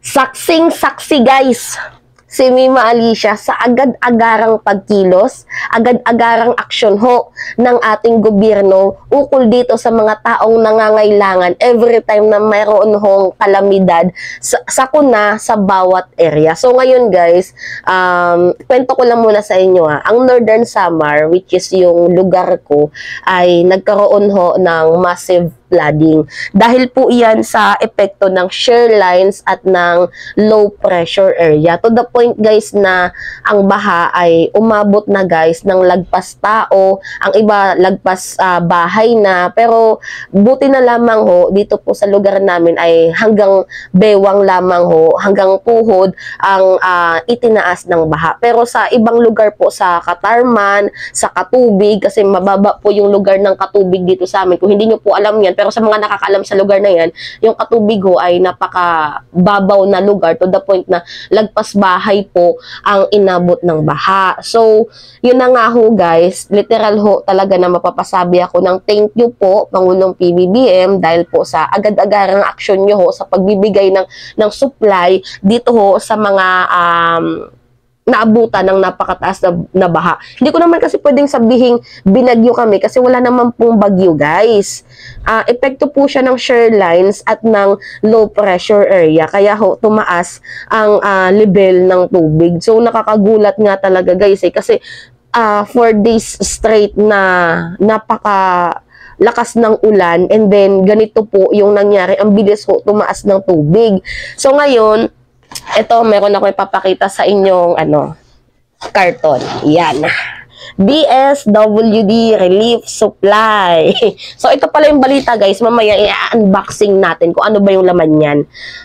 Saksing-saksi guys, si Mima Alicia sa agad-agarang pagkilos, agad-agarang aksyon ho ng ating gobyerno ukol dito sa mga taong nangangailangan every time na mayroon hong kalamidad sakuna sa bawat area. So ngayon guys, kwento ko lang muna sa inyo ha. Ang Northern Samar, which is yung lugar ko, ay nagkaroon ho ng massive flooding. Dahil po iyan sa epekto ng shear lines at ng low pressure area. To the point guys na ang baha ay umabot na guys ng lagpas tao, ang iba lagpas bahay na, pero buti na lamang ho dito po sa lugar namin ay hanggang bewang lamang ho, hanggang tuhod ang itinaas ng baha. Pero sa ibang lugar po sa Katarman, sa Katubig, kasi mababa po yung lugar ng Katubig dito sa amin. Kung hindi nyo po alam yan, pero sa mga nakakaalam sa lugar na yan, yung Katubig ho ay napakababaw na lugar to the point na lagpas bahay po ang inabot ng baha. So, yun na nga ho guys, literal ho talaga na mapapasabi ako ng thank you po Pangulong PBBM dahil po sa agad-agarang aksyon nyo ho sa pagbibigay ng supply dito ho sa mga naabutan ng napakataas na baha. Hindi ko naman kasi pwedeng sabihing binagyo kami kasi wala naman pong bagyo guys. Epekto po siya ng shear lines at ng low pressure area. Kaya ho, tumaas ang level ng tubig. So nakakagulat nga talaga guys kasi 4 days straight na lakas ng ulan and then ganito po yung nangyari. Ang bilis ho tumaas ng tubig. So ngayon, ito, meron ako ipapakita sa inyong karton. Yan. DSWD Relief Supply. So, ito pala yung balita, guys. Mamaya i-unboxing natin kung ano ba yung laman yan.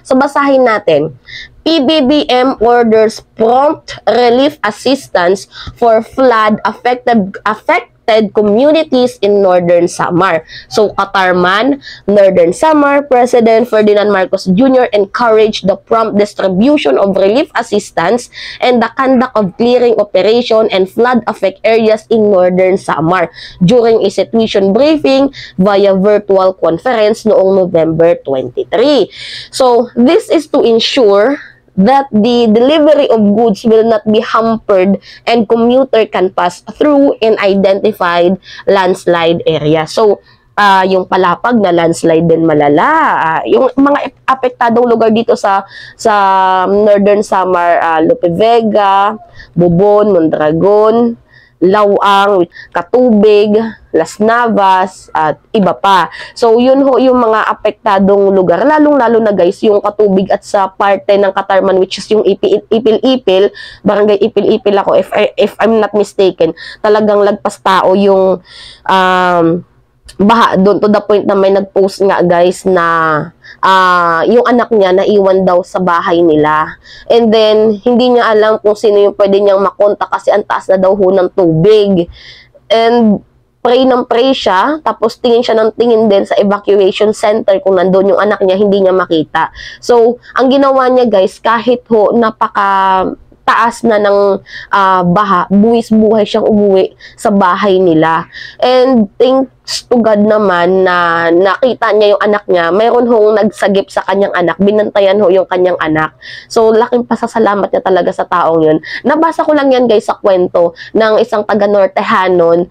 So, basahin natin. PBBM orders prompt relief assistance for flood-affected communities in Northern Samar. So, Katarman, Northern Samar, President Ferdinand Marcos Jr. encouraged the prompt distribution of relief assistance and the conduct of clearing operation and flood-affected areas in Northern Samar during a situation briefing via virtual conference noong November 23. So, this is to ensure that the delivery of goods will not be hampered and commuter can pass through in identified landslide area. So, yung palapag na landslide din malala. Yung mga apektadong lugar dito sa Northern Samar, Lope Vega, Bubon, Mondragon, Lawang, Katubig, Las Navas, at iba pa. So, yun ho yung mga apektadong lugar. Lalong-lalo na guys, yung Katubig at sa parte ng Katarman, which is yung Ipil-Ipil, barangay Ipil-Ipil ako, if I'm not mistaken, talagang lagpas tao yung baha doon to the point na may nag-post nga guys na yung anak niya naiwan daw sa bahay nila. And then, hindi niya alam kung sino yung pwede niyang makontak kasi ang taas na daw ho ng tubig. And pray ng pray siya, tapos tingin siya ng tingin din sa evacuation center kung nandun yung anak niya, hindi niya makita. So, ang ginawa niya guys, kahit ho taas na ng baha, buwis-buhay siyang umuwi sa bahay nila. And thanks to God naman na nakita niya yung anak niya, mayroon hong nagsagip sa kanyang anak, binantayan ho yung kanyang anak. So, laking pasasalamat niya talaga sa taong yun. Nabasa ko lang yan guys sa kwento ng isang taga-Nortehanon,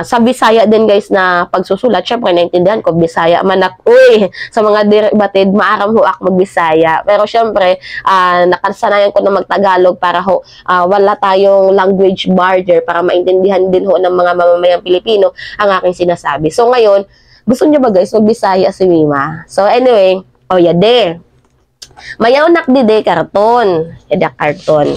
sa Bisaya din guys na pagsusulat. Syempre, naintindihan ko, Bisaya manak. Uy, sa mga derivative, maaram ho ako mag-Bisaya. Pero syempre, nakasanayan ko na mag-Tagalog para ho, wala tayong language barrier para maintindihan din ho ng mga mamamayang Pilipino ang aking sinasabi. So ngayon, gusto niyo ba guys mag-Bisaya si Mima? So anyway, yade. Mayaw nak dide karton. Yada karton.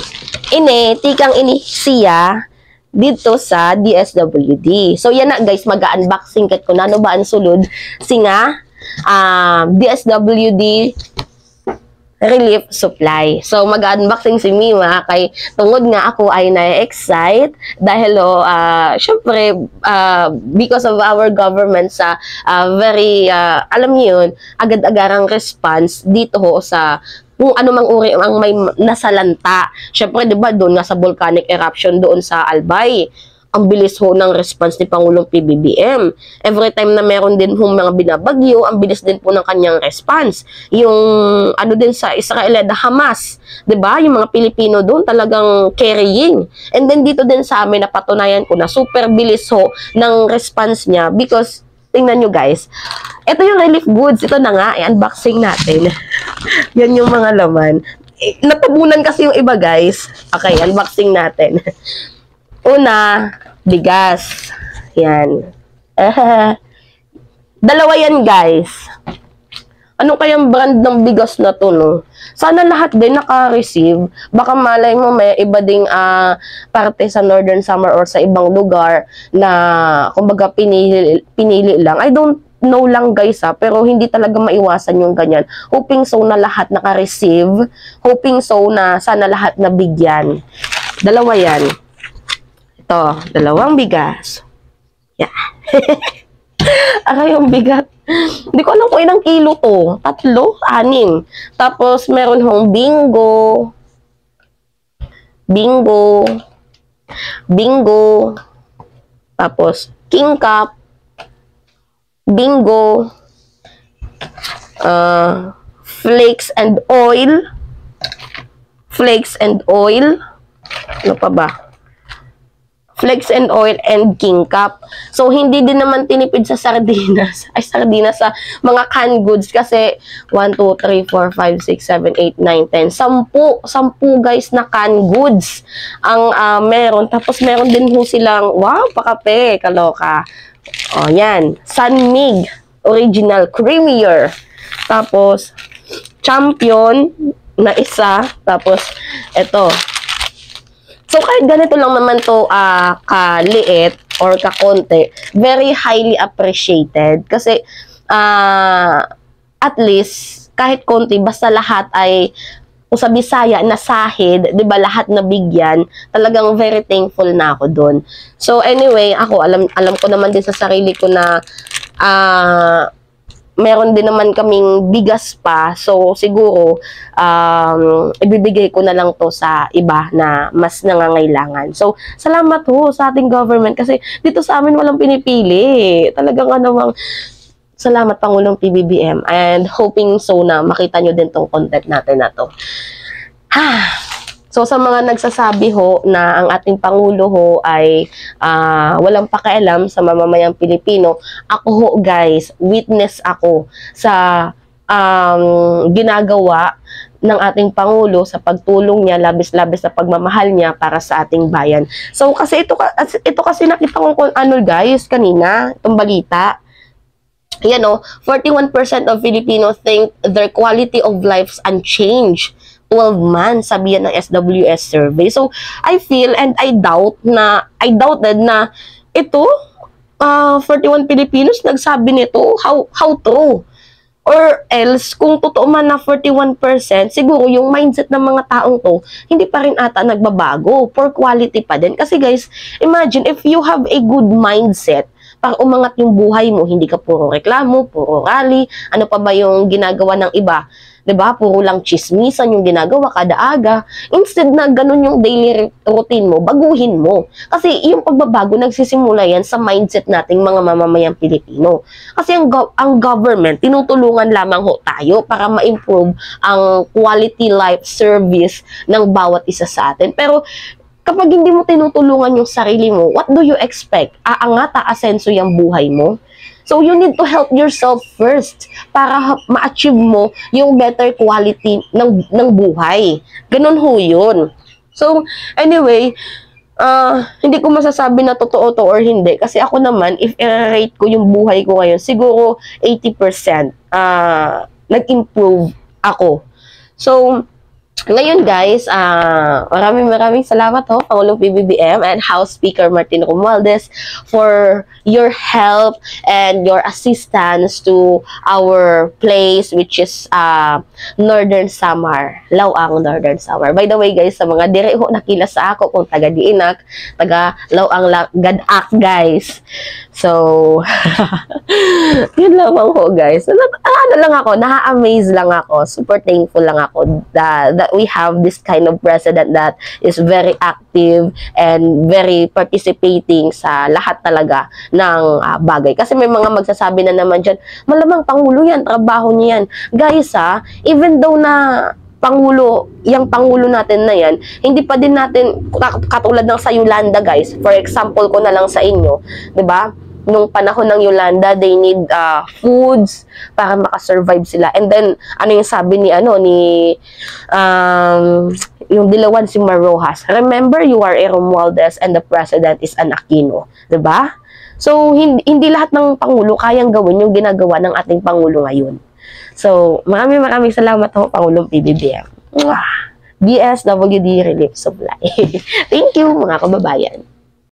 Ine, tikang ini siya dito sa DSWD. So yan na guys, mag-unboxing kat kung ano ba ang sulod. Singa, DSWD Relief Supply. So, mag-unboxing si Mima kay tungod nga ako ay na-excite dahil syempre, because of our government sa very, alam niyo yun, agad-agarang response dito ho sa kung ano mang uri ang may nasalanta. Syempre, di ba, doon nga sa volcanic eruption doon sa Albay. ang bilis ho ng response ni Pangulong PBBM. Every time na meron din hong mga binabagyo, ang bilis din po ng kanyang response. Yung ano din sa Israel at Hamas, 'di ba? Yung mga Pilipino doon talagang carrying. And then dito din sa amin napatunayan ko na super bilis ho ng response niya because tingnan nyo guys, ito yung relief goods, ito na nga, i-unboxing natin. Yan yung mga laman. Natabunan kasi yung iba guys. Okay, unboxing natin. Una, bigas. Yan. Dalawa yan guys. Ano kayang brand ng bigas na to, no? Sana lahat din naka-receive. Baka malay mo may iba ding parte sa Northern Samar or sa ibang lugar na kumbaga pinili lang. I don't know lang guys pero hindi talaga maiwasan yung ganyan. Hoping so na lahat naka-receive. Hoping so na sana lahat nabigyan. Dalawa yan. Ito, dalawang bigas. Yeah. Aray, yung bigat. Hindi ko alam kung ilang kilo to. 3, 6. Tapos, meron hong bingo. Bingo. Bingo. Tapos, king cup. Bingo. Flakes and oil. Flakes and oil. Ano pa ba? Flakes and oil and king cup. So, hindi din naman tinipid sa sardinas. Ay, sardinas sa mga canned goods kasi 1, 2, 3, 4, 5, 6, 7, 8, 9, 10. 10 guys na canned goods ang meron. Tapos, meron din ho silang, wow, pakape, kaloka. O, yan. Sunmig. Original. Creamier. Tapos, champion na isa. Tapos, eto. So, kahit ganito lang naman to kaliit or kakonti, very highly appreciated. Kasi, at least, kahit konti, basta lahat ay, kung sa Bisaya, nasahid, di ba, lahat nabigyan, talagang very thankful na ako dun. So, anyway, ako, alam ko naman din sa sarili ko na, meron din naman kaming bigas pa. So, siguro, ibibigay ko na lang to sa iba na mas nangangailangan. So, salamat ho sa ating government kasi dito sa amin walang pinipili. Talagang salamat Pangulong PBBM and hoping so na makita nyo din tong content natin na to. So, sa mga nagsasabi ho na ang ating Pangulo ho ay walang pakialam sa mamamayang Pilipino, ako ho guys, witness ako sa ginagawa ng ating Pangulo sa pagtulong niya, labis-labis na pagmamahal niya para sa ating bayan. So, kasi ito kasi nakita ko guys, kanina, itong balita. 41% of Filipinos think their quality of life is unchanged 12 months, sabi yan ng SWS survey. So, I feel and I doubted na ito, 41 Filipinos nagsabi nito, how true? Or else, kung totoo man na 41%, siguro yung mindset ng mga taong to, hindi pa rin ata nagbabago. Poor quality pa din. Kasi guys, imagine if you have a good mindset, para umangat yung buhay mo, hindi ka puro reklamo, puro rally, ano pa ba yung ginagawa ng iba? 'Di ba? Puro lang chismisan yung ginagawa kada aga. Instead na ganun yung daily routine mo, baguhin mo. Kasi yung pagbabago nagsisimula yan sa mindset nating mga mamamayang Pilipino. Kasi ang government tinutulungan lamang ho tayo para ma-improve ang quality life service ng bawat isa sa atin. Pero kapag hindi mo tinutulungan yung sarili mo, what do you expect? Aangat, aasenso yung buhay mo? So, you need to help yourself first para ma-achieve mo yung better quality ng buhay. Ganun ho yun. So, anyway, hindi ko masasabi na totoo to or hindi. Kasi ako naman, if i-rate ko yung buhay ko ngayon, siguro 80% nag-improve ako. So, ngayon guys, maraming salamat ho, Pangulong PBBM and House Speaker Martin Romualdez for your help and your assistance to our place which is Northern Samar, Lawang Northern Samar. By the way guys, sa mga dire ho nakila sa ako kung taga Diinak, taga Lawang Gadak guys. So, yun lamang ho guys. Ano lang ako, na-amaze lang ako, super thankful lang ako. that we have this kind of president that is very active and very participating sa lahat talaga ng bagay. Kasi may mga magsasabi na naman dyan, malamang Pangulo yan, trabaho niya yan. Guys even though na Pangulo, yung Pangulo natin na yan, hindi pa din natin, katulad ng sa Yolanda guys, for example ko na lang sa inyo, 'di ba? Nung panahon ng Yolanda, they need foods para makasurvive sila. And then, ano yung sabi ni, yung Dilawan si Marojas, remember, you are a Romualdez and the president is an Aquino. 'Di ba? So, hindi lahat ng Pangulo kayang gawin yung ginagawa ng ating Pangulo ngayon. So, maraming salamat po, Pangulong PBBM. BSWD Relief Supply. Thank you, mga kababayan.